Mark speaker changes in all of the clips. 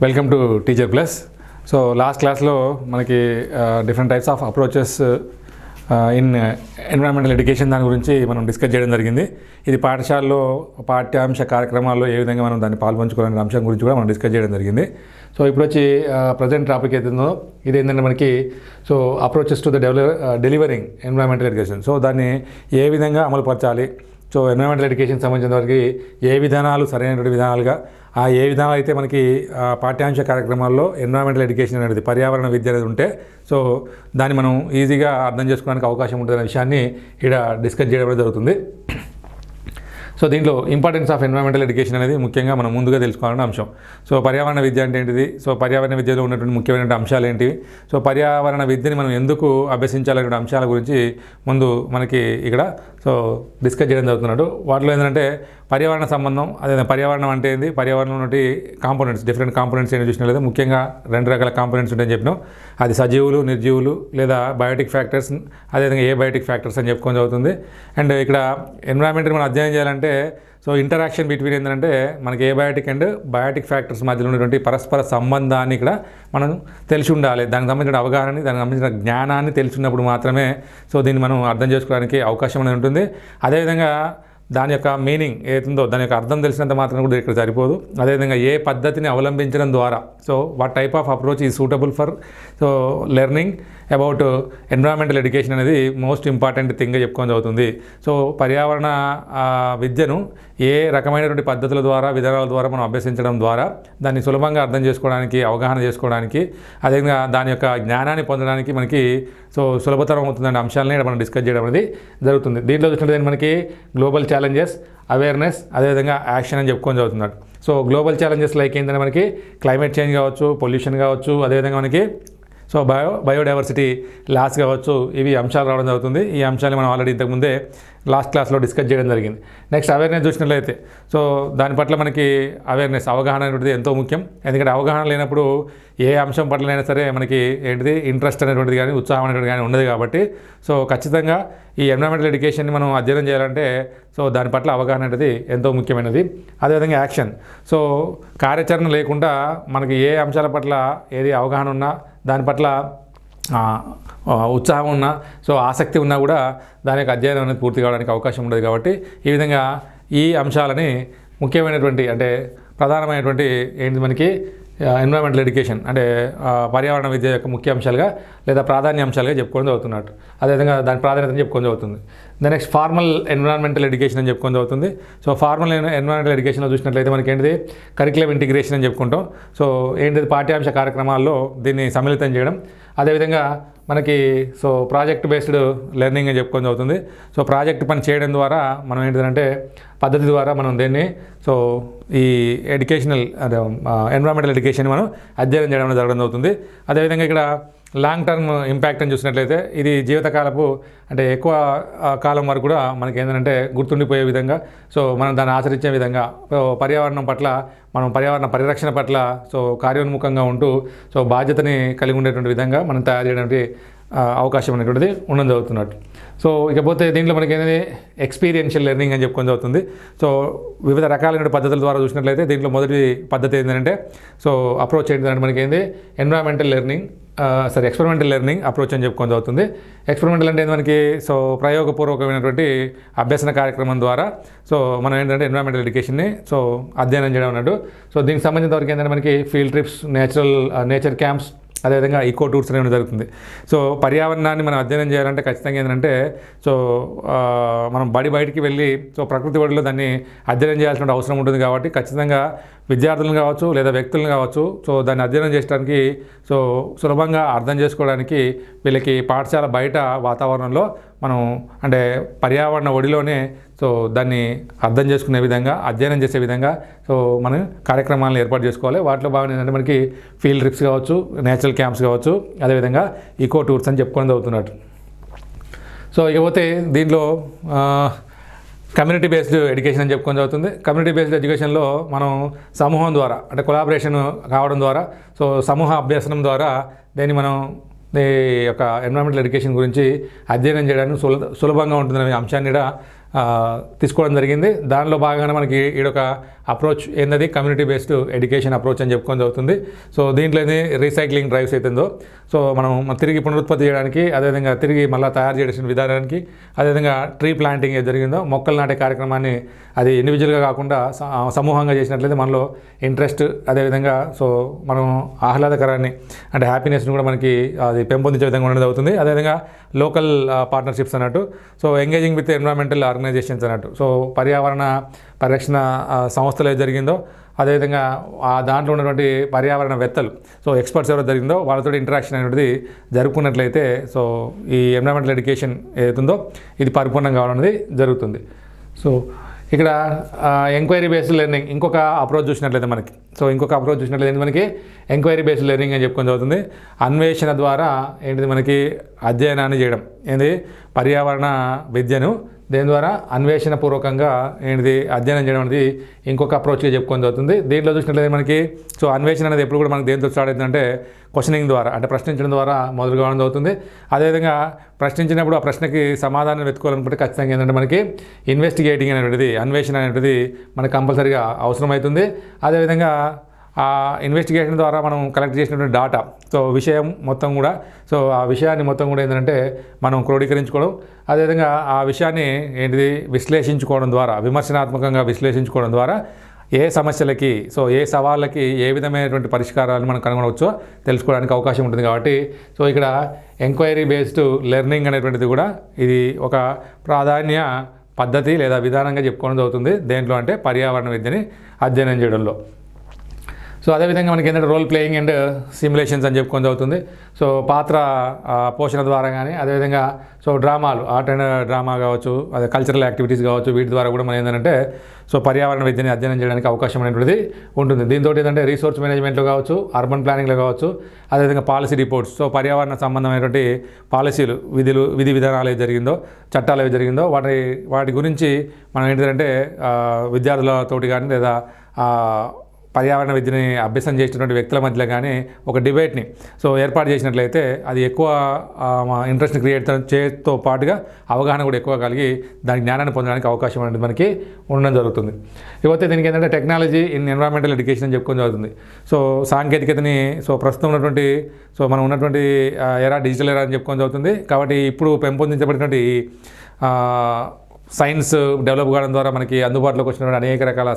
Speaker 1: Welcome to teacher plus. So last క్లాస్లో మనకి different types of approaches in environmental education దాని గురించి మనం డిస్కస్ చేయడం జరిగింది. ఇది పాఠశాలలో పాఠ్యాంశ కార్యక్రమాల్లో ఏ విధంగా మనం దాన్ని పాల్పంచుకోవాలనే అంశం గురించి కూడా మనం డిస్కస్ చేయడం జరిగింది. సో ఇప్పుడు వచ్చి ప్రజెంట్ టాపిక్ ఏదైతుందో ఇది ఏంటంటే మనకి so approaches to the delivering environmental education. So దాన్ని ఏ విధంగా అమలుపరచాలి, సో ఎన్విరాన్మెంటల్ ఎడ్యుకేషన్ సంబంధించిన వరకు ఏ విధానాలు సరైనటువంటి విధానాలుగా, ఏ విధానాలు అయితే మనకి పాఠ్యాంశ కార్యక్రమాల్లో ఎన్విరాన్మెంటల్ ఎడ్యుకేషన్ అనేది పర్యావరణ విద్య అనేది ఉంటే సో దాన్ని మనం ఈజీగా అర్థం చేసుకోవడానికి అవకాశం ఉంటుందనే విషయాన్ని ఇక్కడ డిస్కస్ చేయడం జరుగుతుంది. సో దీంట్లో ఇంపార్టెన్స్ ఆఫ్ ఎన్విరాన్మెంటల్ ఎడ్యుకేషన్ అనేది ముఖ్యంగా మనం ముందుగా తెలుసుకోవాలన్న అంశం. సో పర్యావరణ విద్య అంటే ఏంటిది, సో పర్యావరణ విద్యలో ఉన్నటువంటి ముఖ్యమైన అంశాలు ఏంటివి, సో పర్యావరణ విద్యని మనం ఎందుకు అభ్యసించాలనే అంశాల గురించి ముందు మనకి ఇక్కడ సో డిస్కస్ చేయడం జరుగుతున్నాడు. వాటిలో ఏంటంటే పర్యావరణ సంబంధం, అదే పర్యావరణం అంటే ఏంది, పర్యావరణంలో ఉన్నటువంటి కాంపోనెంట్స్, డిఫరెంట్ కాంపోనెంట్స్ ఏమి చూసినా లేదా ముఖ్యంగా 2 రకాల కాంపోనెంట్స్ ఉంటాయని చెప్పినాం. అది సజీవులు, నిర్జీవులు లేదా బయోటిక్ ఫ్యాక్టర్స్, అదేవిధంగా ఏ బయోటిక్ ఫ్యాక్టర్స్ అని చెప్పుకొని జరుగుతుంది. అండ్ ఇక్కడ ఎన్విరాన్మెంట్ని మనం అధ్యయనం చేయాలంటే సో ఇంటరాక్షన్ బిట్వీన్ ఏంటంటే మనకి ఏ బయోటిక్ అండ్ బయోటిక్ ఫ్యాక్టర్స్ మధ్యలో ఉన్నటువంటి పరస్పర సంబంధాన్ని ఇక్కడ మనం తెలిసి ఉండాలి. దానికి సంబంధించిన అవగాహనని, దానికి సంబంధించిన జ్ఞానాన్ని తెలిసి ఉన్నప్పుడు మాత్రమే సో దీన్ని మనం అర్థం చేసుకోవడానికి అవకాశం అనేది ఉంటుంది. అదేవిధంగా దాని యొక్క మీనింగ్ ఏతుందో దాని యొక్క అర్థం తెలిసినంత మాత్రం కూడా ఇక్కడ సరిపోదు. అదేవిధంగా ఏ పద్ధతిని అవలంబించడం ద్వారా so what type of approach is suitable for so learning about environmental education అనేది మోస్ట్ ఇంపార్టెంట్ థింగ్గా చెప్పుకొని అవుతుంది. సో పర్యావరణ విద్యను ఏ రకమైనటువంటి పద్ధతుల ద్వారా, విధానాల ద్వారా మనం అభ్యసించడం ద్వారా దాన్ని సులభంగా అర్థం చేసుకోవడానికి, అవగాహన చేసుకోవడానికి, అదేవిధంగా దాని యొక్క జ్ఞానాన్ని పొందడానికి మనకి సో సులభతరం అవుతుందనే అంశాలని మనం డిస్కస్ చేయడం అనేది జరుగుతుంది. దీంట్లో చూసినట్టు మనకి గ్లోబల్ ఛాలెంజెస్, అవేర్నెస్, అదేవిధంగా యాక్షన్ అని చెప్పుకొని చదువుతున్నాడు. సో గ్లోబల్ ఛాలెంజెస్ లైక్ ఏంటంటే మనకి క్లైమేట్ చేంజ్ కావచ్చు, పొల్యూషన్ కావచ్చు, అదేవిధంగా మనకి సో బయోడైవర్సిటీ లాస్ కావచ్చు, ఇవి అంశాలు రావడం జరుగుతుంది. ఈ అంశాన్ని మనం ఆల్రెడీ ఇంతకుముందే లాస్ట్ క్లాస్లో డిస్కస్ చేయడం జరిగింది. నెక్స్ట్ అవేర్నెస్ చూసినట్లయితే సో దాని పట్ల మనకి అవేర్నెస్, అవగాహన అనేటువంటిది ఎంతో ముఖ్యం. ఎందుకంటే అవగాహన లేనప్పుడు ఏ అంశం పట్లనైనా సరే మనకి ఏంటిది ఇంట్రెస్ట్ అనేటువంటిది కానీ, ఉత్సాహం అనేటువంటిది కానీ ఉండదు. కాబట్టి సో ఖచ్చితంగా ఈ ఎన్విరాన్మెంటల్ ఎడ్యుకేషన్ని మనం అధ్యయనం చేయాలంటే సో దాని పట్ల అవగాహన అనేది ఎంతో ముఖ్యమైనది. అదేవిధంగా యాక్షన్, సో కార్యాచరణ లేకుండా మనకి ఏ అంశాల పట్ల ఏది అవగాహన ఉన్నా, దాని పట్ల ఉత్సాహం ఉన్నా, సో ఆసక్తి ఉన్నా కూడా దాని యొక్క అధ్యయనం అనేది పూర్తి కావడానికి అవకాశం ఉండదు. కాబట్టి ఈ విధంగా ఈ అంశాలని ముఖ్యమైనటువంటి అంటే ప్రధానమైనటువంటి ఏంటి మనకి ఎన్విరాన్మెంటల్ ఎడ్యుకేషన్ అంటే పర్యావరణ విద్య యొక్క ముఖ్య అంశాలుగా లేదా ప్రాధాన్య అంశాలుగా చెప్పుకొని చదువుతున్నాడు. అదేవిధంగా దాని ప్రాధాన్యతను చెప్పుకొని చదువుతుంది. నెక్స్ట్ ఫార్మల్ ఎన్విరాన్మెంటల్ ఎడ్యుకేషన్ అని చెప్పుకొని చదువుతుంది. సో ఫార్మల్ ఎన్విరాన్మెంటల్ ఎడ్యుకేషన్లో చూసినట్లయితే మనకి ఏంటిది కరికులం ఇంటిగ్రేషన్ అని చెప్పుకుంటాం. సో ఏంటిది పాఠ్యాంశ కార్యక్రమాల్లో దీన్ని సమ్మిళితం చేయడం. అదేవిధంగా మనకి సో ప్రాజెక్ట్ బేస్డ్ లెర్నింగ్ అని చెప్పుకొని అవుతుంది. సో ప్రాజెక్ట్ పని చేయడం ద్వారా మనం ఏంటిదంటే పద్ధతి ద్వారా మనం దీన్ని సో ఈ ఎడ్యుకేషనల్ అదే ఎన్విరాన్మెంటల్ ఎడ్యుకేషన్ మనం అధ్యయనం చేయడం జరగడం అవుతుంది. అదేవిధంగా ఇక్కడ లాంగ్ టర్మ్ ఇంపాక్ట్ అని చూసినట్లయితే ఇది జీవితకాలపు అంటే ఎక్కువ కాలం వరకు కూడా మనకి ఏంటంటే గుర్తుండిపోయే విధంగా సో మనం దాన్ని ఆచరించే విధంగా పర్యావరణం పట్ల మనం పర్యావరణ పరిరక్షణ పట్ల సో కార్యోన్ముఖంగా ఉంటూ సో బాధ్యతని కలిగి ఉండేటువంటి విధంగా మనం తయారు చేయడానికి అవకాశం అనేటువంటిది ఉండడం జరుగుతున్నట్టు. సో ఇకపోతే దీంట్లో మనకి ఏంటంటే ఎక్స్పీరియన్షియల్ లెర్నింగ్ అని చెప్పుకొని జరుగుతుంది. సో వివిధ రకాలైన పద్ధతుల ద్వారా చూసినట్లయితే దీంట్లో మొదటి పద్ధతి ఏంటంటే సో అప్రోచ్ ఏంటంటే మనకి ఏంది environmental learning experimental learning approach అని చెప్పుకొని అవుతుంది. ఎక్స్పెరిమెంటల్ అంటే మనకి సో ప్రయోగపూర్వకమైనటువంటి అభ్యసన కార్యక్రమం ద్వారా సో మనం ఏంటంటే ఎన్విరాన్మెంటల్ ఎడ్యుకేషన్ని సో అధ్యయనం చేయడం అన్నట్టు. సో దీనికి సంబంధించిన వరకు ఏంటంటే మనకి ఫీల్డ్ ట్రిప్స్, నేచర్ క్యాంప్స్, అదేవిధంగా ఈకో టూర్స్ అనేవి జరుగుతుంది. సో పర్యావరణాన్ని మనం అధ్యయనం చేయాలంటే ఖచ్చితంగా ఏంటంటే సో మనం బయటికి వెళ్ళి సో ప్రకృతి ఒడిలో దాన్ని అధ్యయనం చేయాల్సిన అవసరం ఉంటుంది. కాబట్టి ఖచ్చితంగా విద్యార్థులను కావచ్చు లేదా వ్యక్తులను కావచ్చు సో దాన్ని అధ్యయనం చేయడానికి సో సులభంగా అర్థం చేసుకోవడానికి వీళ్ళకి పాఠశాల బయట వాతావరణంలో మనం అంటే పర్యావరణ ఒడిలోనే సో దాన్ని అర్థం చేసుకునే విధంగా, అధ్యయనం చేసే విధంగా సో మనం కార్యక్రమాలను ఏర్పాటు చేసుకోవాలి. వాటిలో భాగంగా ఏంటంటే మనకి ఫీల్డ్ ట్రిప్స్ కావచ్చు, నేచురల్ క్యాంప్స్ కావచ్చు, అదేవిధంగా ఈకో టూర్స్ అని చెప్పుకొని అవుతున్నట్టు. సో ఇకపోతే దీంట్లో కమ్యూనిటీ బేస్డ్ ఎడ్యుకేషన్ అని చెప్పుకొని అవుతుంది. కమ్యూనిటీ బేస్డ్ ఎడ్యుకేషన్లో మనం సమూహం ద్వారా అంటే కొలాబరేషన్ కావడం ద్వారా సో సమూహ అభ్యసనం ద్వారా దీన్ని మనం ఈ యొక్క ఎన్విరాన్మెంటల్ ఎడ్యుకేషన్ గురించి అధ్యయనం చేయడానికి సులభంగా ఉంటుందనే అంశాన్ని తీసుకోవడం జరిగింది. దానిలో భాగంగానే మనకి ఈడొక అప్రోచ్ ఏంటది కమ్యూనిటీ బేస్డ్ ఎడ్యుకేషన్ అప్రోచ్ అని చెప్పుకొని అవుతుంది. సో దీంట్లో రీసైక్లింగ్ డ్రైవ్స్ అవుతుందో సో మనం తిరిగి పునరుత్పత్తి చేయడానికి, అదేవిధంగా తిరిగి మళ్ళీ తయారు చేసిన విధానానికి, అదేవిధంగా ట్రీ ప్లాంటింగ్ ఏది జరిగిందో మొక్కలు నాటే కార్యక్రమాన్ని అది ఇండివిజువల్గా కాకుండా సమూహంగా చేసినట్లయితే మనలో ఇంట్రెస్ట్, అదేవిధంగా సో మనం ఆహ్లాదకరాన్ని అంటే హ్యాపీనెస్ని కూడా మనకి అది పెంపొందించే విధంగా ఉండేది అవుతుంది. అదేవిధంగా లోకల్ పార్ట్నర్షిప్స్ అన్నట్టు, so engaging with environmental organisations అన్నట్టు, సో పర్యావరణ పరిరక్షణ సంస్థలు ఏది జరిగిందో, అదేవిధంగా దాంట్లో ఉన్నటువంటి పర్యావరణవేత్తలు, సో ఎక్స్పర్ట్స్ ఎవరు జరిగిందో వాళ్ళతో ఇంటరాక్షన్ అనేది జరుపుకున్నట్లయితే సో ఈ ఎన్విరాన్మెంటల్ ఎడ్యుకేషన్ ఏదైతుందో ఇది పరిపూర్ణంగా కావడం అనేది జరుగుతుంది. సో ఇక్కడ ఎంక్వైరీ బేస్డ్ లెర్నింగ్ ఇంకొక అప్రోచ్ చూసినట్లయితే మనకి ఎంక్వైరీ బేస్డ్ లెర్నింగ్ అని చెప్పుకొని చదువుతుంది. అన్వేషణ ద్వారా ఏంటిది మనకి అధ్యయనాన్ని చేయడం, ఏంటి పర్యావరణ విద్యను దేని ద్వారా అన్వేషణ పూర్వకంగా ఏంటిది అధ్యయనం చేయడం అనేది ఇంకొక అప్రోచ్గా చెప్పుకొని చదువుతుంది. దీంట్లో చూసినట్లయితే మనకి సో అన్వేషణ అనేది ఎప్పుడు కూడా మనకి దేంతో స్టార్ట్ అవుతుందంటే క్వశ్చనింగ్ ద్వారా, అంటే ప్రశ్నించడం ద్వారా మొదలు కావడం అవుతుంది. అదేవిధంగా ప్రశ్నించినప్పుడు ఆ ప్రశ్నకి సమాధానం వెతుకోవాలనుకుంటే ఖచ్చితంగా ఏంటంటే మనకి ఇన్వెస్టిగేటింగ్ అనేటువంటిది, అన్వేషణ అనేటువంటిది మనకు కంపల్సరీగా అవసరమవుతుంది. అదేవిధంగా ఆ ఇన్వెస్టిగేషన్ ద్వారా మనం కలెక్ట్ చేసినటువంటి డాటా, సో విషయం మొత్తం కూడా, సో ఆ విషయాన్ని మొత్తం కూడా ఏంటంటే మనం క్రోడీకరించుకోవడం, అదేవిధంగా ఆ విషయాన్ని ఏంటిది విశ్లేషించుకోవడం ద్వారా, విమర్శనాత్మకంగా విశ్లేషించుకోవడం ద్వారా ఏ సమస్యలకి, సో ఏ సవాళ్ళకి ఏ విధమైనటువంటి పరిష్కారాలను మనం కనుగొనవచ్చో తెలుసుకోవడానికి అవకాశం ఉంటుంది. కాబట్టి సో ఇక్కడ ఎంక్వైరీ బేస్డ్ లెర్నింగ్ అనేటువంటిది కూడా ఇది ఒక ప్రాధాన్య పద్ధతి లేదా విధానంగా చెప్పుకోవడం అవుతుంది. దేంట్లో అంటే పర్యావరణ విద్యని అధ్యయనం చేయడంలో. సో అదేవిధంగా మనకి ఏంటంటే రోల్ ప్లేయింగ్ అండ్ సిమ్యులేషన్స్ అని చెప్పుకొని అవుతుంది. సో పాత్ర పోషణ ద్వారా కానీ, అదేవిధంగా సో డ్రామాలు, ఆర్ట్ అండ్ డ్రామా కావచ్చు, అదే కల్చరల్ యాక్టివిటీస్ కావచ్చు, వీటి ద్వారా కూడా మనం ఏంటంటే సో పర్యావరణ విద్యని అధ్యయనం చేయడానికి అవకాశం అనేటువంటిది ఉంటుంది. దీంతో ఏంటంటే రీసోర్స్ మేనేజ్మెంట్లో కావచ్చు, అర్బన్ ప్లానింగ్లో కావచ్చు, అదేవిధంగా పాలసీ రిపోర్ట్స్, సో పర్యావరణ సంబంధమైనటువంటి పాలసీలు, విధి విధానాలు ఏది జరిగిందో, చట్టాలు ఏవి జరిగిందో వాటి గురించి మనం ఏంటంటే విద్యార్థులతోటి కానీ లేదా పర్యావరణ విద్యని అభ్యసనం చేసినటువంటి వ్యక్తుల మధ్యలో కానీ ఒక డిబేట్ని సో ఏర్పాటు చేసినట్లయితే అది ఎక్కువ ఇంట్రెస్ట్ని క్రియేట్ చేయతో పాటుగా అవగాహన కూడా ఎక్కువ కలిగి దాని జ్ఞానాన్ని పొందడానికి అవకాశం అనేది మనకి ఉండడం జరుగుతుంది. ఇకపోతే దీనికి ఏంటంటే టెక్నాలజీ ఇన్ ఎన్విరాన్మెంటల్ ఎడ్యుకేషన్ అని చెప్పుకొని జరుగుతుంది. సో సాంకేతికతని సో ప్రస్తుతం ఉన్నటువంటి సో మనం ఉన్నటువంటి ఎరా డిజిటల్ ఎరా అని చెప్పుకొని జరుగుతుంది. కాబట్టి ఇప్పుడు పెంపొందించబడినటువంటి సైన్స్ డెవలప్ కావడం ద్వారా మనకి అందుబాటులోకి వచ్చినటువంటి అనేక రకాల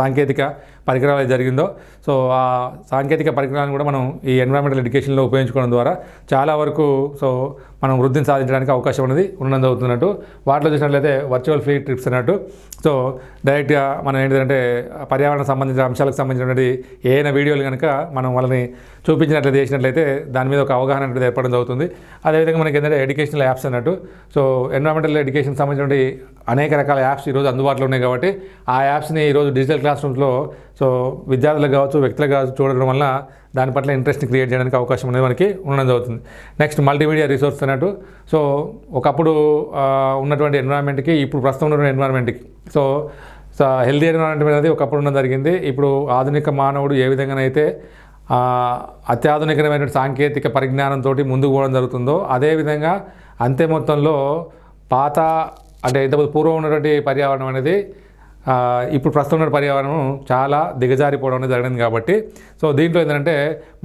Speaker 1: సాంకేతిక పరికరాలు జరిగిందో, సో ఆ సాంకేతిక పరికరాలను కూడా మనం ఈ ఎన్విరాన్మెంటల్ ఎడ్యుకేషన్లో ఉపయోగించుకోవడం ద్వారా చాలా వరకు సో మనం వృద్ధిని సాధించడానికి అవకాశం అనేది ఉండడం జరుగుతున్నట్టు. వాటిలో చూసినట్లయితే వర్చువల్ ఫీల్డ్ ట్రిప్స్ అన్నట్టు, సో డైరెక్ట్గా మనం ఏంటంటే పర్యావరణ సంబంధించిన అంశాలకు సంబంధించినటువంటి ఏదైనా వీడియోలు కనుక మనం వాళ్ళని చూపించినట్లయితే చేసినట్లయితే దాని మీద ఒక అవగాహన అనేది ఏర్పడడం జరుగుతుంది. అదేవిధంగా మనకి ఏంటంటే ఎడ్యుకేషనల్ యాప్స్ అన్నట్టు, సో ఎన్విరాన్మెంటల్ ఎడ్యుకేషన్ సంబంధించినటువంటి అనేక రకాల యాప్స్ ఈరోజు అందుబాటులో ఉన్నాయి. కాబట్టి ఆ యాప్స్ని ఈరోజు డిజిటల్ క్లాస్ రూమ్స్లో సో విద్యార్థులకు కావచ్చు, వ్యక్తులకు కావచ్చు చూడడం వల్ల దాని పట్ల ఇంట్రెస్ట్ని క్రియేట్ చేయడానికి అవకాశం అనేది మనకి ఉండడం జరుగుతుంది. నెక్స్ట్ మల్టీమీడియా రిసోర్స్ అన్నట్టు, సో ఒకప్పుడు ఉన్నటువంటి ఎన్విరాన్మెంట్కి ఇప్పుడు ప్రస్తుతం ఉన్నటువంటి ఎన్విరాన్మెంట్కి సో హెల్దీ ఎన్విరాన్మెంట్ అనేది ఒకప్పుడు ఉండడం జరిగింది. ఇప్పుడు ఆధునిక మానవుడు ఏ విధంగానైతే అత్యాధునికమైన సాంకేతిక పరిజ్ఞానంతో ముందుకు పోవడం జరుగుతుందో, అదేవిధంగా అంతే మొత్తంలో పాత అంటే ఇంతకుముందు పూర్వం ఉన్నటువంటి పర్యావరణం అనేది ఇప్పుడు ప్రస్తుతం ఉన్న పర్యావరణం చాలా దిగజారిపోవడం అనేది జరిగింది. కాబట్టి సో దీంట్లో ఏంటంటే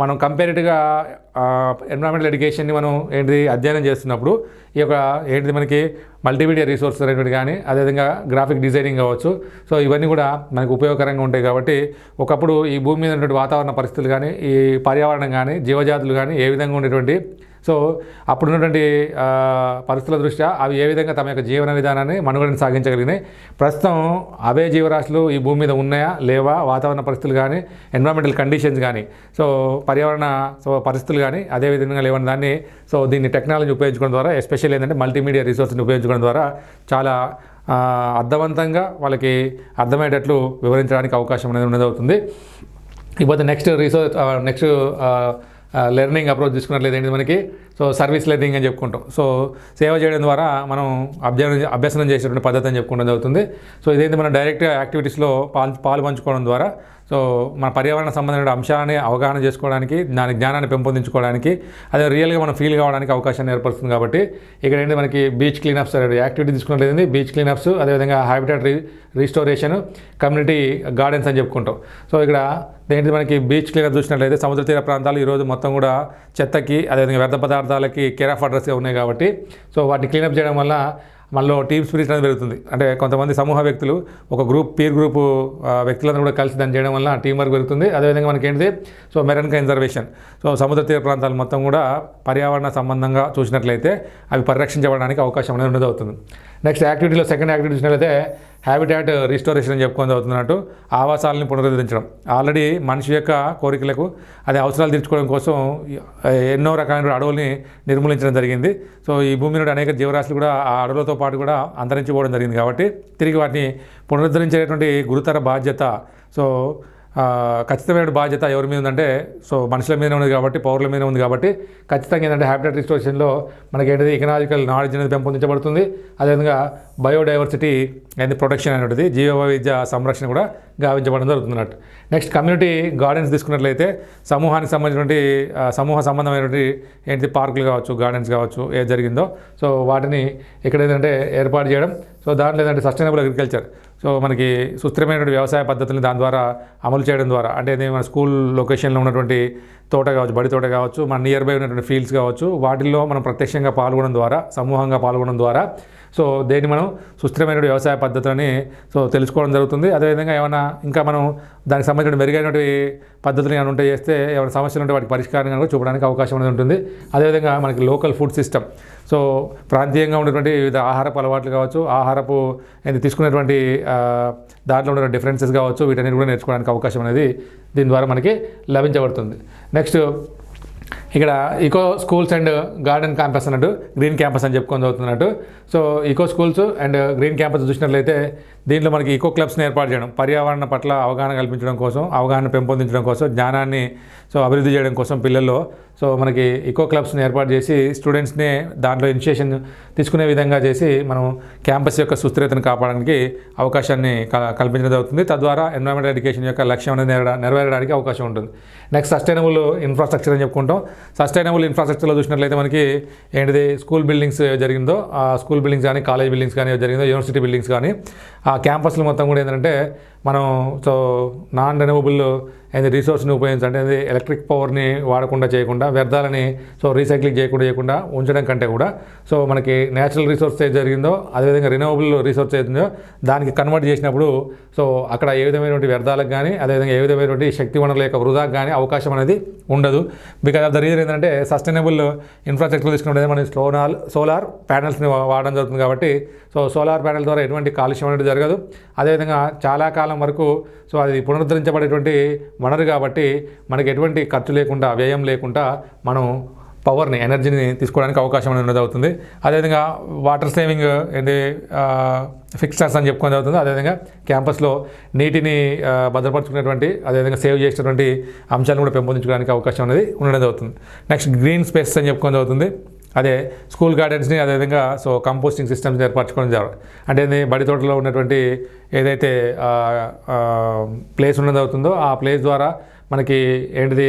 Speaker 1: మనం కంపేరిటివ్గా ఎన్విరాన్మెంటల్ ఎడ్యుకేషన్ని మనం అధ్యయనం చేస్తున్నప్పుడు ఈ యొక్క మనకి మల్టీమీడియా రిసోర్స్ అనేటువంటి కానీ, అదేవిధంగా గ్రాఫిక్ డిజైనింగ్ కావచ్చు, సో ఇవన్నీ కూడా మనకు ఉపయోగకరంగా ఉంటాయి. కాబట్టి ఒకప్పుడు ఈ భూమి మీద ఉన్నటువంటి వాతావరణ పరిస్థితులు కానీ, ఈ పర్యావరణం కానీ, జీవజాతులు కానీ ఏ విధంగా ఉండేటువంటి సో అప్పుడున్నటువంటి పరిస్థితుల దృష్ట్యా అవి ఏ విధంగా తమ యొక్క జీవన విధానాన్ని మనుగడని సాగించగలిగినాయి, ప్రస్తుతం అవే జీవరాశులు ఈ భూమి మీద ఉన్నాయా లేవా, వాతావరణ పరిస్థితులు కానీ, ఎన్విరాన్మెంటల్ కండిషన్స్ కానీ, సో పర్యావరణ పరిస్థితులు కానీ అదే విధంగా లేవని దాన్ని సో దీన్ని టెక్నాలజీ ఉపయోగించుకోవడం ద్వారా, ఎస్పెషల్లీ ఏంటంటే మల్టీమీడియా రిసోర్స్ని ఉపయోగించుకోవడం ద్వారా చాలా అర్థవంతంగా వాళ్ళకి అర్థమయ్యేటట్లు వివరించడానికి అవకాశం అనేది ఉండేది అవుతుంది. ఇకపోతే నెక్స్ట్ లెర్నింగ్ అప్రోచ్ తీసుకున్నట్లయితే ఏంటి మనకి సో సర్వీస్ లెర్నింగ్ అని చెప్పుకుంటాం. సో సేవ చేయడం ద్వారా మనం అభ్యసనం చేసేటువంటి పద్ధతి అని చెప్పుకోవడం జరుగుతుంది. సో ఇదైతే మనం డైరెక్ట్గా యాక్టివిటీస్లో పాలు పంచుకోవడం ద్వారా సో మన పర్యావరణ సంబంధమైన అంశాలని అవగాహన చేసుకోవడానికి, దాని జ్ఞానాన్ని పెంపొందించుకోవడానికి, అదే రియల్గా మనం ఫీల్ కావడానికి అవకాశాన్ని ఏర్పడుతుంది. కాబట్టి ఇక్కడ ఏంటి మనకి బీచ్ క్లీనప్స్ యాక్టివిటీ తీసుకున్నట్లయితే బీచ్ క్లీనప్స్, అదేవిధంగా హ్యాబిటాట్ రీస్టోరేషన్, కమ్యూనిటీ గార్డెన్స్ అని చెప్పుకుంటాం. సో ఇక్కడ ఏంటి మనకి బీచ్ క్లీనప్ చూసినట్లయితే సముద్ర తీర ప్రాంతాలు ఈరోజు మొత్తం కూడా చెత్తకి, అదేవిధంగా వ్యర్థ పదార్థాలకి కేర్ ఆఫ్ అడ్రస్గా ఉన్నాయి. కాబట్టి సో వాటిని క్లీనప్ చేయడం వల్ల మనలో టీమ్ స్పిరిట్ అనేది పెరుగుతుంది. అంటే కొంతమంది సమూహ వ్యక్తులు, ఒక పీర్ గ్రూప్ వ్యక్తులందరూ కూడా కలిసి దాన్ని చేయడం వల్ల టీం వర్క్ పెరుగుతుంది. అదేవిధంగా మనకి ఏంటిది సో మెరైన్ కన్జర్వేషన్, సో సముద్ర తీర ప్రాంతాలు మొత్తం కూడా పర్యావరణ సంబంధంగా చూసినట్లయితే అవి పరిరక్షించబడడానికి అవకాశం అనేది ఉండదు అవుతుంది. నెక్స్ట్ యాక్టివిటీలో సెకండ్ యాక్టివిటీ చూసినట్లయితే హ్యాబిటాట్ రీస్టోరేషన్ అని చెప్పుకొని అవుతున్నట్టు ఆవాసాలని పునరుద్ధరించడం. ఆల్రెడీ మనిషి యొక్క కోరికలకు, అదే అవసరాలు తీర్చుకోవడం కోసం ఎన్నో రకాలైన అడవుల్ని నిర్మూలించడం జరిగింది. సో ఈ భూమి నుండి అనేక జీవరాశులు కూడా ఆ అడవులతో పాటు కూడా అంతరించిపోవడం జరిగింది. కాబట్టి తిరిగి వాటిని పునరుద్ధరించేటువంటి గురుతర బాధ్యత, సో ఖచ్చితమైన బాధ్యత ఎవరి మీద ఉందంటే సో మనుషుల మీద ఉంది కాబట్టి, పౌరుల మీద ఉంది కాబట్టి ఖచ్చితంగా ఏంటంటే హ్యాబిటాట్ రిస్టోరేషన్లో మనకి ఏంటిది ఎకనాలజికల్ నాలెడ్జ్ అనేది పెంపొందించబడుతుంది. అదేవిధంగా బయోడైవర్సిటీ అనేది ప్రొటెక్షన్ అనేటిది, జీవ వైవిధ్య సంరక్షణ కూడా గావించబడడం జరుగుతున్నట్టు. నెక్స్ట్ కమ్యూనిటీ గార్డెన్స్ తీసుకున్నట్లయితే సమూహానికి సంబంధించినటువంటి సమూహ సంబంధమైనటువంటి ఏంటి పార్కులు కావచ్చు, గార్డెన్స్ కావచ్చు, ఏది జరిగిందో సో వాటిని ఇక్కడ ఏంటంటే ఏర్పాటు చేయడం. సో దాంట్లో ఏంటంటే సస్టైనబుల్ అగ్రికల్చర్, సో మనకి సుస్థిరమైనటువంటి వ్యవసాయ పద్ధతులను దాని ద్వారా అమలు చేయడం ద్వారా, అంటే మన స్కూల్ లొకేషన్లో ఉన్నటువంటి తోట కావచ్చు, బడి తోట కావచ్చు, మన నియర్ బై ఉన్నటువంటి ఫీల్డ్స్ కావచ్చు, వాటిల్లో మనం ప్రత్యక్షంగా పాల్గొనడం ద్వారా, సమూహంగా పాల్గొనడం ద్వారా సో దేన్ని మనం సుస్థిరమైన వ్యవసాయ పద్ధతులని సో తెలుసుకోవడం జరుగుతుంది. అదేవిధంగా ఏమైనా ఇంకా మనం దానికి సంబంధించిన మెరుగైనటువంటి పద్ధతులు ఏమైనా ఉంటే చేస్తే, ఏమైనా సమస్యలు ఉంటే వాటికి పరిష్కారంగా కూడా చూపడానికి అవకాశం అనేది ఉంటుంది. అదేవిధంగా మనకి లోకల్ ఫుడ్ సిస్టమ్, సో ప్రాంతీయంగా ఉన్నటువంటి వివిధ ఆహారపు అలవాట్లు కావచ్చు, ఆహారపు తీసుకునేటువంటి దాంట్లో ఉన్న డిఫరెన్సెస్ కావచ్చు, వీటన్నిటి కూడా నేర్చుకోవడానికి అవకాశం అనేది దీని ద్వారా మనకి లభించబడుతుంది. నెక్స్ట్ ఇక్కడ eco schools and garden campus అన్నట్టు, గ్రీన్ క్యాంపస్ అని చెప్పుకొని అవుతున్నట్టు. So eco schools and green campus చూసినట్లయితే దీంట్లో మనకి ఈకో క్లబ్స్ని ఏర్పాటు చేయడం, పర్యావరణ పట్ల అవగాహన కల్పించడం కోసం, అవగాహన పెంపొందించడం కోసం, జ్ఞానాన్ని సో అభివృద్ధి చేయడం కోసం పిల్లల్లో సో మనకి ఈకో క్లబ్స్ని ఏర్పాటు చేసి స్టూడెంట్స్ని దాంట్లో ఇనిషియేషన్ తీసుకునే విధంగా చేసి మనం క్యాంపస్ యొక్క సుస్థిరతను కాపాడడానికి అవకాశాన్ని కల్పించడం జరుగుతుంది. తద్వారా ఎన్విరాన్మెంటల్ ఎడ్యుకేషన్ యొక్క లక్ష్యం అనేది నెరవేరడానికి అవకాశం ఉంటుంది. నెక్స్ట్ సస్టైనబుల్ ఇన్ఫ్రాస్ట్రక్చర్ అని చెప్పుకుంటాం. సస్టైనబుల్ ఇన్ఫ్రాస్ట్రక్చర్లో చూసినట్లయితే మనకి ఏంటిది స్కూల్ బిల్డింగ్స్ జరిగిందో, ఆ స్కూల్ బిల్డింగ్స్ కానీ, కాలేజ్ బిల్డింగ్స్ కానీ జరిగిందో, యూనివర్సిటీ బిల్డింగ్స్ కానీ, ఆ క్యాంపస్లు మొత్తం కూడా ఏంటంటే మనం సో నాన్ రెన్యూవబుల్ రిసోర్స్ని ఉపయోగించండి, అది ఎలక్ట్రిక్ పవర్ని వాడకుండా చేయకుండా, వ్యర్థాలని సో రీసైక్లింగ్ చేయకుండా ఉంచడం కంటే కూడా సో మనకి నేచురల్ రిసోర్స్ ఏది జరిగిందో, అదేవిధంగా రెన్యూవబుల్ రిసోర్స్ ఏదో దానికి కన్వర్ట్ చేసినప్పుడు సో అక్కడ ఏ విధమైనటువంటి వ్యర్థాలకు కానీ, అదేవిధంగా ఏ విధమైనటువంటి శక్తి వనరుల యొక్క వృధాకు కానీ అవకాశం అనేది ఉండదు. బికాజ్ ఆఫ్ ద రీజన్ ఏంటంటే సస్టైనబుల్ ఇన్ఫ్రాస్ట్రక్చర్ తీసుకున్నప్పుడు మనం సోలార్ ప్యానల్స్ని వాడడం జరుగుతుంది. కాబట్టి సో సోలార్ ప్యానల్ ద్వారా ఎటువంటి కాలుష్యం అనేది జరగదు. అదేవిధంగా చాలా కాలం వరకు సో అది పునరుద్ధరించబడేటువంటి వనరు కాబట్టి మనకి ఎటువంటి ఖర్చు లేకుండా, వ్యయం లేకుండా మనం పవర్ని, ఎనర్జీని తీసుకోవడానికి అవకాశం అనేది అవుతుంది. అదేవిధంగా వాటర్ సేవింగ్ ఏంటి ఫిక్స్చర్స్ అని చెప్పుకొని అవుతుంది. అదేవిధంగా క్యాంపస్లో నీటిని భద్రపరచుకునేటువంటి, అదేవిధంగా సేవ్ చేసేటువంటి అంశాలను కూడా పెంపొందించుకోవడానికి అవకాశం అనేది ఉండడం అవుతుంది. నెక్స్ట్ గ్రీన్ స్పేసెస్ అని చెప్పుకొని అవుతుంది. అదే స్కూల్ గార్డెన్స్ని, అదేవిధంగా సో కంపోస్టింగ్ సిస్టమ్స్ ఏర్పరచుకోవడం జరుగుతుంది. అంటే బడి తోటలో ఉన్నటువంటి ఏదైతే ప్లేస్ ఉన్నది అవుతుందో ఆ ప్లేస్ ద్వారా మనకి ఏంటిది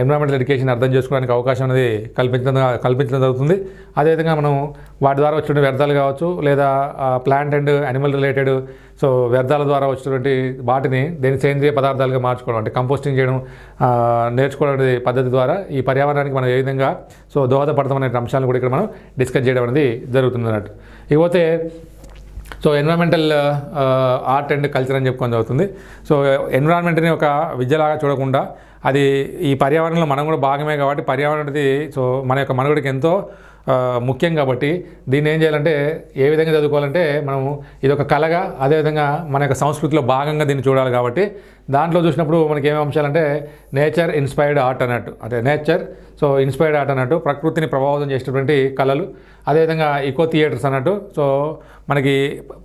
Speaker 1: ఎన్విరాన్మెంటల్ ఎడ్యుకేషన్ అర్థం చేసుకోవడానికి అవకాశం అనేది కల్పించడం జరుగుతుంది. అదేవిధంగా మనం వాటి ద్వారా వచ్చిన వ్యర్థాలు కావచ్చు, లేదా plant and animal related so వ్యర్థాల ద్వారా వచ్చినటువంటి వాటిని దేని సేంద్రియ పదార్థాలుగా మార్చుకోవడం, అంటే కంపోస్టింగ్ చేయడం నేర్చుకోవడం పద్ధతి ద్వారా ఈ పర్యావరణానికి మనం ఏ విధంగా సో దోహదపడతామనే అంశాలను కూడా ఇక్కడ మనం డిస్కస్ చేయడం అనేది జరుగుతుంది అన్నట్టు. ఇకపోతే so environmental art and culture అని చెప్పుకొని అవుతుంది. సో ఎన్విరాన్మెంట్ని ఒక విద్యలాగా చూడకుండా అది ఈ పర్యావరణంలో మనం కూడా భాగమే కాబట్టి పర్యావరణం అనేది సో మన యొక్క మనుగడకి ఎంతో ముఖ్యం. కాబట్టి దీన్ని ఏం చేయాలంటే, ఏ విధంగా చదువుకోవాలంటే మనం ఇది ఒక కళగా, అదేవిధంగా మన యొక్క సంస్కృతిలో భాగంగా దీన్ని చూడాలి. కాబట్టి దాంట్లో చూసినప్పుడు మనకి ఏమేమి అంశాలంటే నేచర్ ఇన్స్పైర్డ్ ఆర్ట్ అన్నట్టు, అంటే నేచర్ సో ఇన్స్పైర్డ్ ఆర్ట్ అన్నట్టు ప్రకృతిని ప్రభావితం చేసేటువంటి కళలు. అదేవిధంగా ఈకో థియేటర్స్ అన్నట్టు సో మనకి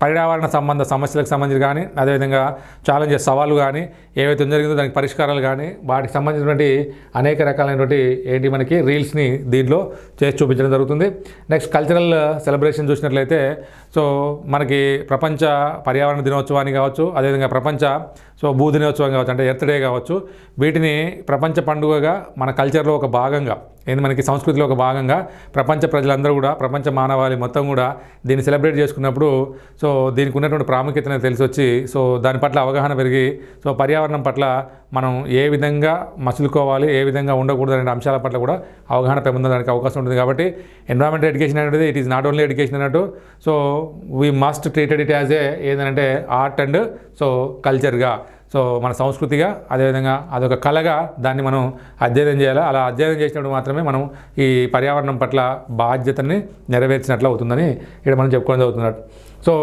Speaker 1: పర్యావరణ సంబంధ సమస్యలకు సంబంధించి కానీ, అదేవిధంగా ఛాలెంజెస్ సవాళ్ళు కానీ ఏవైతే జరిగిందో దానికి పరిష్కారాలు కానీ, వాటికి సంబంధించినటువంటి అనేక రకాలైనటువంటి ఏంటి మనకి రీల్స్ని దీంట్లో చేసి చూపించడం జరుగుతుంది. నెక్స్ట్ కల్చరల్ సెలబ్రేషన్ చూసినట్లయితే సో మనకి ప్రపంచ పర్యావరణ దినోత్సవాన్ని కావచ్చు, అదేవిధంగా ప్రపంచ సో భూ దినోత్సవం కావచ్చు, అంటే ఎర్త్ డే కావచ్చు, వీటిని ప్రపంచ పండుగగా మన కల్చర్లో ఒక భాగంగా ఏంది మనకి సంస్కృతిలో ఒక భాగంగా ప్రపంచ ప్రజలందరూ కూడా, ప్రపంచ మానవాళి మొత్తం కూడా దీన్ని సెలబ్రేట్ చేసుకున్నప్పుడు సో దీనికి ఉన్నటువంటి ప్రాముఖ్యతను తెలిసి వచ్చి సో దాని పట్ల అవగాహన పెరిగి సో పర్యావరణం పట్ల మనం ఏ విధంగా మసులుకోవాలి, ఏ విధంగా ఉండకూడదు అనే అంశాల పట్ల కూడా అవగాహన పెంపొందడానికి అవకాశం ఉంటుంది. కాబట్టి ఎన్విరాన్మెంటల్ ఎడ్యుకేషన్ అనేది it is not only education అన్నట్టు, so we must treated it as ఏంటంటే ఆర్ట్ అండ్ సో కల్చర్గా, సో మన సంస్కృతిగా, అదేవిధంగా అదొక కళగా దాన్ని మనం అధ్యయనం చేయాలి. అలా అధ్యయనం చేసినప్పుడు మాత్రమే మనం ఈ పర్యావరణం పట్ల బాధ్యతని నెరవేర్చినట్లు అవుతుందని ఇక్కడ మనం చెప్పుకోవడం జరుగుతున్నట్టు. సో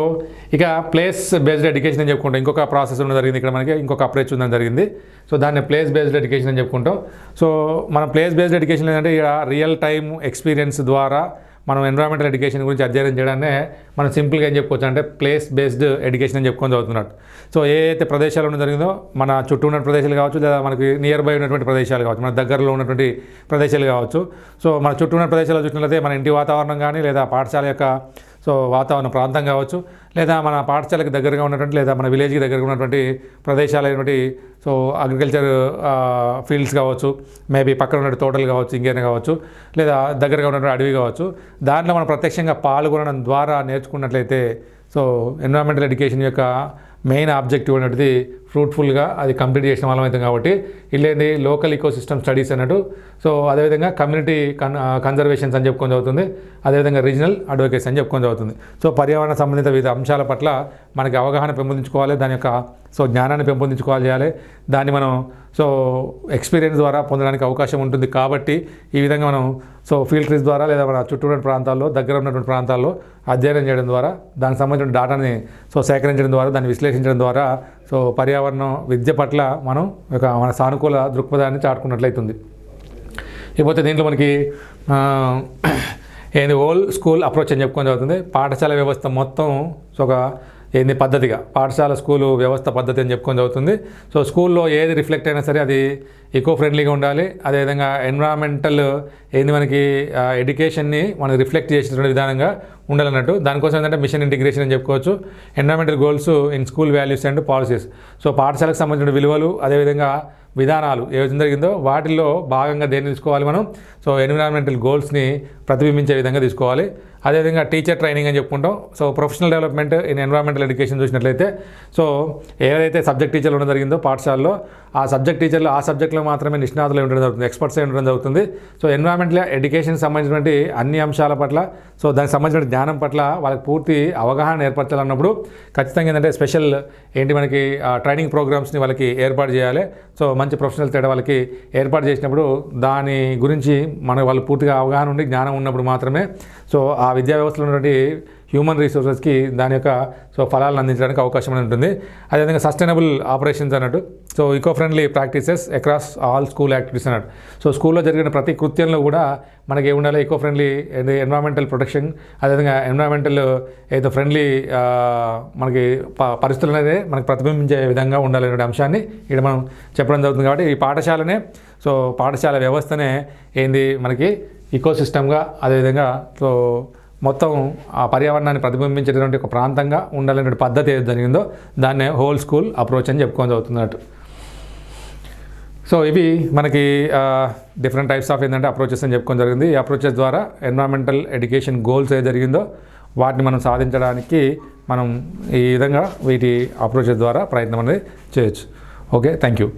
Speaker 1: ఇక ప్లేస్ బేస్డ్ ఎడ్యుకేషన్ అని చెప్పుకుంటాం. ఇంకొక ప్రాసెస్ ఉండడం జరిగింది ఇక్కడ మనకి, ఇంకొక అప్రోచ్ ఉందని జరిగింది. సో దాన్ని ప్లేస్ బేస్డ్ ఎడ్యుకేషన్ అని చెప్పుకుంటాం. సో మనం ప్లేస్ బేస్డ్ ఎడ్యుకేషన్ ఏంటంటే ఇక్కడ రియల్ టైమ్ ఎక్స్పీరియన్స్ ద్వారా మనం ఎన్విరాన్మెంటల్ ఎడ్యుకేషన్ గురించి అధ్యయనం చేయడాన్ని మనం సింపుల్గా ఏం చెప్పుకోవచ్చు అంటే ప్లేస్ బేస్డ్ ఎడ్యుకేషన్ అని చెప్పుకొని చదువుతున్నట్టు. సో ఏ అయితే ప్రదేశాలు జరిగిందో మన చుట్టూ ఉన్న ప్రదేశాలు కావచ్చు, లేదా మనకి నియర్ బై ఉన్నటువంటి ప్రదేశాలు కావచ్చు, మన దగ్గరలో ఉన్నటువంటి ప్రదేశాలు కావచ్చు. సో మన చుట్టూ ఉన్న ప్రదేశాలు చూసినట్లయితే మన ఇంటి వాతావరణం కానీ, లేదా పాఠశాల యొక్క సో వాతావరణ ప్రాంతం కావచ్చు, లేదా మన పాఠశాలకు దగ్గరగా ఉన్నటువంటి, లేదా మన విలేజ్కి దగ్గరగా ఉన్నటువంటి ప్రదేశాలు అయినటువంటి సో అగ్రికల్చర్ ఫీల్డ్స్ కావచ్చు, మేబీ పక్కన ఉన్నటువంటి తోటలు కావచ్చు, ఇంకేమైనా కావచ్చు, లేదా దగ్గరగా ఉన్నటువంటి అడవి కావచ్చు. దాంట్లో మనం ప్రత్యక్షంగా పాల్గొనడం ద్వారా నేర్చుకున్నట్లయితే సో ఎన్విరాన్మెంటల్ ఎడ్యుకేషన్ యొక్క మెయిన్ ఆబ్జెక్టివ్ అనేటిది ఫ్రూట్ఫుల్గా అది కంప్లీట్ చేసిన వాళ్ళం అవుతాం. కాబట్టి ఇల్లేంది లోకల్ ఈకో సిస్టమ్ స్టడీస్ అన్నట్టు. సో అదేవిధంగా కమ్యూనిటీ కన్జర్వేషన్స్ అని చెప్పుకొని చదువుతుంది, అదేవిధంగా రీజనల్ అడ్వకేట్స్ అని చెప్పుకొని చదువుతుంది. సో పర్యావరణ సంబంధిత వివిధ అంశాల పట్ల మనకి అవగాహన పెంపొందించుకోవాలి, దాని యొక్క సో జ్ఞానాన్ని పెంపొందించుకోవాలి చేయాలి. దాన్ని మనం సో ఎక్స్పీరియన్స్ ద్వారా పొందడానికి అవకాశం ఉంటుంది. కాబట్టి ఈ విధంగా మనం సో ఫీల్డ్ ట్రిప్స్ ద్వారా, లేదా మన చుట్టూ ఉన్న ప్రాంతాల్లో, దగ్గర ఉన్నటువంటి ప్రాంతాల్లో అధ్యయనం చేయడం ద్వారా, దానికి సంబంధించిన డేటాని సో సేకరించడం ద్వారా, దాన్ని విశ్లేషించడం ద్వారా సో పర్యావరణం విద్య పట్ల మనం మన సానుకూల దృక్పథాన్ని చాటుకున్నట్లయితుంది. ఇకపోతే దీంట్లో మనకి ఏంది హోల్ స్కూల్ అప్రోచ్ అని చెప్పుకొని జరుగుతుంది. పాఠశాల వ్యవస్థ మొత్తం సో ఒక ఏంది పద్ధతిగా పాఠశాల స్కూలు వ్యవస్థ పద్ధతి అని చెప్పుకొని చదువుతుంది. సో స్కూల్లో ఏది రిఫ్లెక్ట్ అయినా సరే అది ఈకో ఫ్రెండ్లీగా ఉండాలి. అదేవిధంగా ఎన్విరాన్మెంటల్ ఏంది మనకి ఎడ్యుకేషన్ని మనకి రిఫ్లెక్ట్ చేసేటువంటి విధానంగా ఉండాలన్నట్టు. దానికోసం ఏంటంటే మిషన్ ఇంటిగ్రేషన్ అని చెప్పుకోవచ్చు. Environmental goals in school values and policies. So పాఠశాలకు సంబంధించిన విలువలు, అదేవిధంగా విధానాలు ఏవైతే జరిగిందో వాటిల్లో భాగంగా దేన్ని తీసుకోవాలి మనం సో ఎన్విరాన్మెంటల్ గోల్స్ని ప్రతిబింబించే విధంగా తీసుకోవాలి. అదేవిధంగా టీచర్ ట్రైనింగ్ అని చెప్పుకుంటాం. So professional development in environmental education చూసినట్లయితే సో ఏదైతే సబ్జెక్ట్ టీచర్లు ఉండడం జరిగిందో పాఠశాలలో, ఆ సబ్జెక్ట్ టీచర్లు ఆ సబ్జెక్టులో మాత్రమే నిష్ణాతులు ఉండడం జరుగుతుంది, ఎక్స్పర్ట్స్ ఉండడం జరుగుతుంది. సో ఎన్విరాన్మెంటల్ ఎడ్యుకేషన్ సంబంధించినటువంటి అన్ని అంశాల పట్ల సో దానికి సంబంధించిన జ్ఞానం పట్ల వాళ్ళకి పూర్తి అవగాహన ఏర్పరచాలన్నప్పుడు ఖచ్చితంగా ఏంటంటే స్పెషల్ ఏంటి మనకి ట్రైనింగ్ ప్రోగ్రామ్స్ని వాళ్ళకి ఏర్పాటు చేయాలి. సో మంచి ప్రొఫెషనల్ తేడా వాళ్ళకి ఏర్పాటు చేసినప్పుడు దాని గురించి వాళ్ళు పూర్తిగా అవగాహన ఉండి జ్ఞానం ఉన్నప్పుడు మాత్రమే సో ఆ విద్యా వ్యవస్థలో ఉన్నటువంటి హ్యూమన్ రిసోర్సెస్కి దాని యొక్క సో ఫలాలను అందించడానికి అవకాశం ఉంటుంది. అదేవిధంగా సస్టైనబుల్ ఆపరేషన్స్ అన్నట్టు. So eco friendly practices across all school activities అన్నట్టు. సో స్కూల్లో జరిగిన ప్రతి కృత్యంలో కూడా మనకి ఏముండాలి, ఈకో ఫ్రెండ్లీ ఎన్విరాన్మెంటల్ ప్రొటెక్షన్, అదేవిధంగా ఎన్విరాన్మెంటల్ ఏదో ఫ్రెండ్లీ మనకి పరిస్థితులు అనేది మనకి ప్రతిబింబించే విధంగా ఉండాలనే అంశాన్ని ఇక్కడ మనం చెప్పడం జరుగుతుంది. కాబట్టి ఈ పాఠశాలనే సో పాఠశాల వ్యవస్థనే ఏంది మనకి ఈకో సిస్టమ్గా, అదేవిధంగా సో మొత్తం ఆ పర్యావరణాన్ని ప్రతిబింబించేటువంటి ఒక ప్రాంతంగా ఉండాలనే పద్ధతి ఏది జరిగిందో దాన్నే హోల్ స్కూల్ అప్రోచ్ అని చెప్పుకొని చదువుతున్నట్టు. సో ఇవి మనకి డిఫరెంట్ టైప్స్ ఆఫ్ ఏంటంటే అప్రోచెస్ అని చెప్పుకొని జరిగింది. ఈ అప్రోచెస్ ద్వారా ఎన్విరాన్మెంటల్ ఎడ్యుకేషన్ గోల్స్ ఏది జరిగిందో వాటిని మనం సాధించడానికి మనం ఈ విధంగా వీటి అప్రోచెస్ ద్వారా ప్రయత్నం అనేది చేయొచ్చు. Okay, thank you.